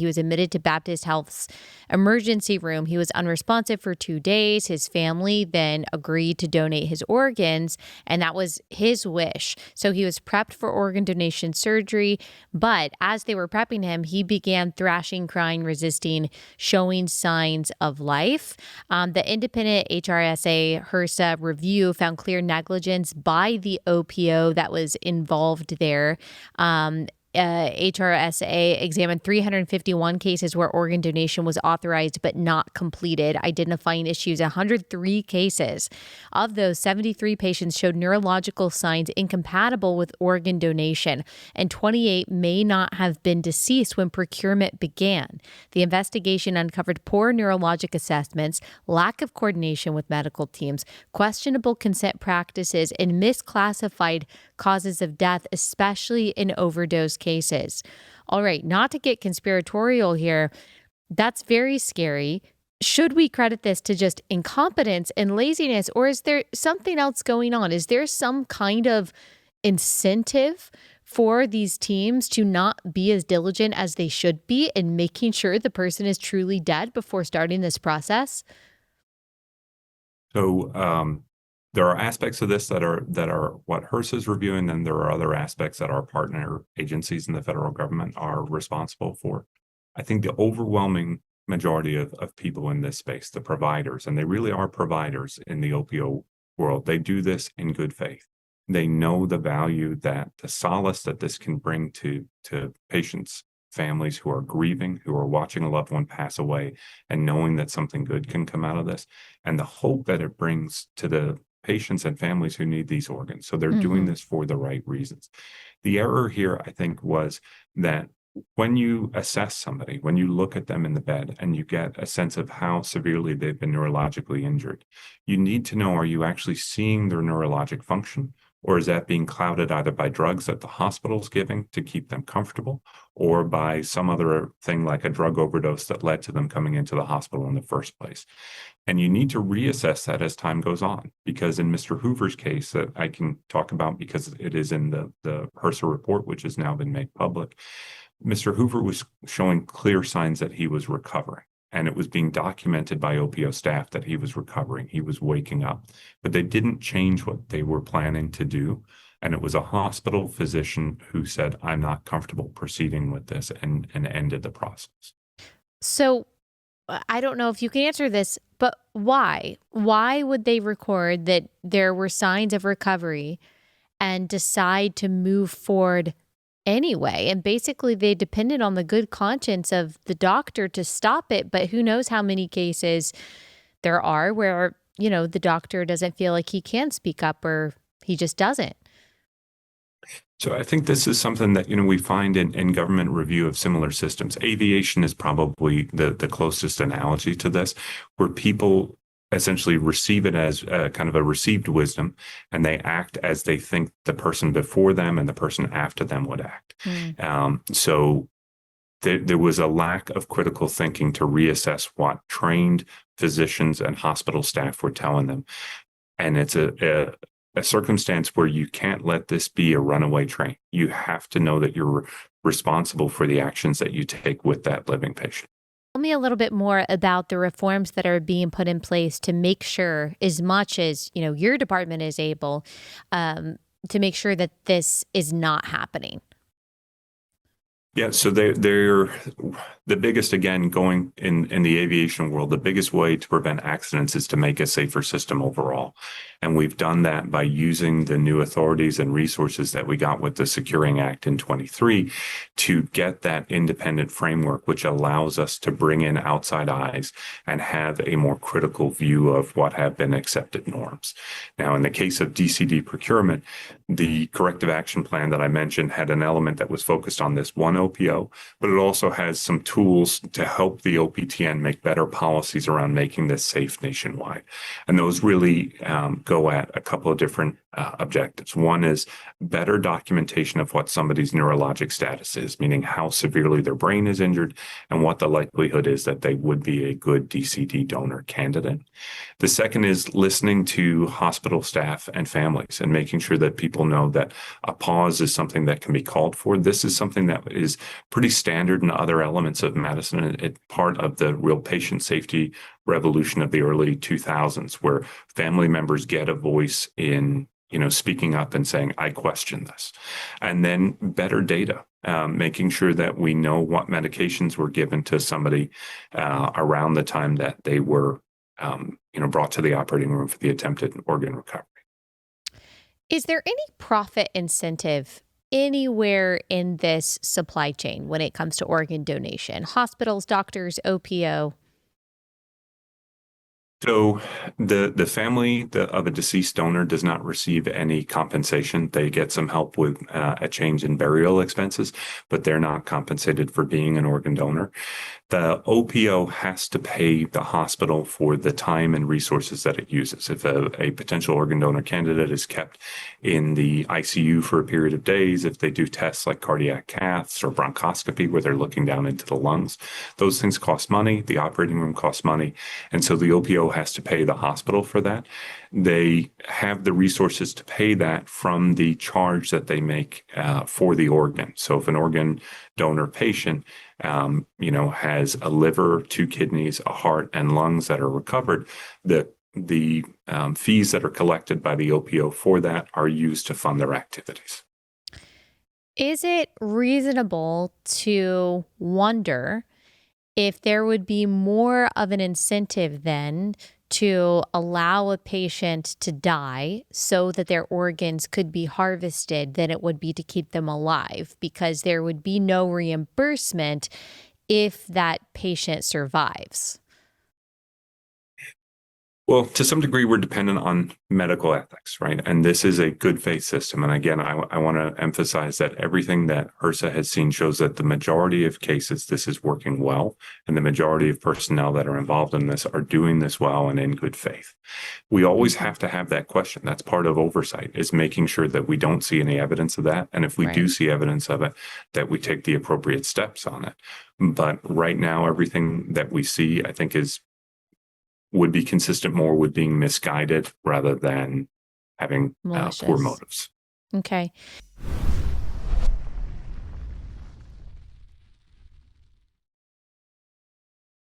He was admitted to Baptist Health's emergency room. He was unresponsive for 2 days. His family then agreed to donate his organs, and that was his wish. So he was prepped for organ donation surgery, but as they were prepping him, he began thrashing, crying, resisting, showing signs of life. The independent HRSA HRSA review found clear negligence by the OPO that was involved there. HRSA examined 351 cases where organ donation was authorized but not completed, identifying issues in 103 cases. Of those, 73 patients showed neurological signs incompatible with organ donation, and 28 may not have been deceased when procurement began. The investigation uncovered poor neurologic assessments, lack of coordination with medical teams, questionable consent practices, and misclassified causes of death, especially in overdose cases. All right, not to get conspiratorial here, that's very scary. Should we credit this to just incompetence and laziness, or is there something else going on? Is there some kind of incentive for these teams to not be as diligent as they should be in making sure the person is truly dead before starting this process? So, there are aspects of this that are what HRSA is reviewing, and there are other aspects that our partner agencies in the federal government are responsible for. I think the overwhelming majority of people in this space, the providers, and they really are providers in the opioid world, they do this in good faith. They know the value, that the solace that this can bring to patients, families who are grieving, who are watching a loved one pass away, and knowing that something good can come out of this, and the hope that it brings to the patients and families who need these organs. So they're doing this for the right reasons. The error here, I think, was that when you assess somebody, when you look at them in the bed and you get a sense of how severely they've been neurologically injured, you need to know, are you actually seeing their neurologic function? Or is that being clouded either by drugs that the hospital's giving to keep them comfortable, or by some other thing like a drug overdose that led to them coming into the hospital in the first place? And you need to reassess that as time goes on, because in Mr. Hoover's case that I can talk about because it is in the HRSA report, which has now been made public, Mr. Hoover was showing clear signs that he was recovering. And it was being documented by OPO staff that he was recovering, he was waking up. But they didn't change what they were planning to do. And it was a hospital physician who said, I'm not comfortable proceeding with this, and ended the process. So I don't know if you can answer this, but why? Why would they record that there were signs of recovery and decide to move forward anyway? And basically they depended on the good conscience of the doctor to stop it. But who knows how many cases there are where, the doctor doesn't feel like he can speak up, or he just doesn't. So I think this is something that, we find in government review of similar systems. Aviation is probably the closest analogy to this, where people essentially receive it as kind of a received wisdom, and they act as they think the person before them and the person after them would act. So there was a lack of critical thinking to reassess what trained physicians and hospital staff were telling them. And it's a circumstance where you can't let this be a runaway train. You have to know that you're responsible for the actions that you take with that living patient. Tell me a little bit more about the reforms that are being put in place to make sure, as much as your department is able, to make sure that this is not happening. Yeah, so they're the biggest, again, going in the aviation world, the biggest way to prevent accidents is to make a safer system overall. And we've done that by using the new authorities and resources that we got with the Securing Act in 23 to get that independent framework, which allows us to bring in outside eyes and have a more critical view of what have been accepted norms. Now, in the case of DCD procurement, the corrective action plan that I mentioned had an element that was focused on this one OPO, but it also has some tools to help the OPTN make better policies around making this safe nationwide. And those really go at a couple of different objectives. One is better documentation of what somebody's neurologic status is, meaning how severely their brain is injured and what the likelihood is that they would be a good DCD donor candidate. The second is listening to hospital staff and families and making sure that people know that a pause is something that can be called for. This is something that is pretty standard in other elements of medicine. It's part of the real patient safety revolution of the early 2000s, where family members get a voice in speaking up and saying, I question this. And then better data, making sure that we know what medications were given to somebody around the time that they were brought to the operating room for the attempted organ recovery. Is there any profit incentive anywhere in this supply chain when it comes to organ donation? Hospitals, doctors, OPO? So the family of a deceased donor does not receive any compensation. They get some help with a change in burial expenses, but they're not compensated for being an organ donor. The OPO has to pay the hospital for the time and resources that it uses. If a potential organ donor candidate is kept in the ICU for a period of days, if they do tests like cardiac caths or bronchoscopy where they're looking down into the lungs, those things cost money. The operating room costs money. And so the OPO has to pay the hospital for that. They have the resources to pay that from the charge that they make for the organ. So if an organ donor patient has a liver, 2 kidneys, a heart, and lungs that are recovered, the fees that are collected by the OPO for that are used to fund their activities. Is it reasonable to wonder if there would be more of an incentive then to allow a patient to die so that their organs could be harvested than it would be to keep them alive, because there would be no reimbursement if that patient survives? Well, to some degree, we're dependent on medical ethics, right? And this is a good faith system. And again, I want to emphasize that everything that HRSA has seen shows that the majority of cases, this is working well. And the majority of personnel that are involved in this are doing this well and in good faith. We always have to have that question. That's part of oversight, is making sure that we don't see any evidence of that. And if we do see evidence of it, that we take the appropriate steps on it. But right now, everything that we see, I think, would be consistent more with being misguided rather than having poor motives. Okay.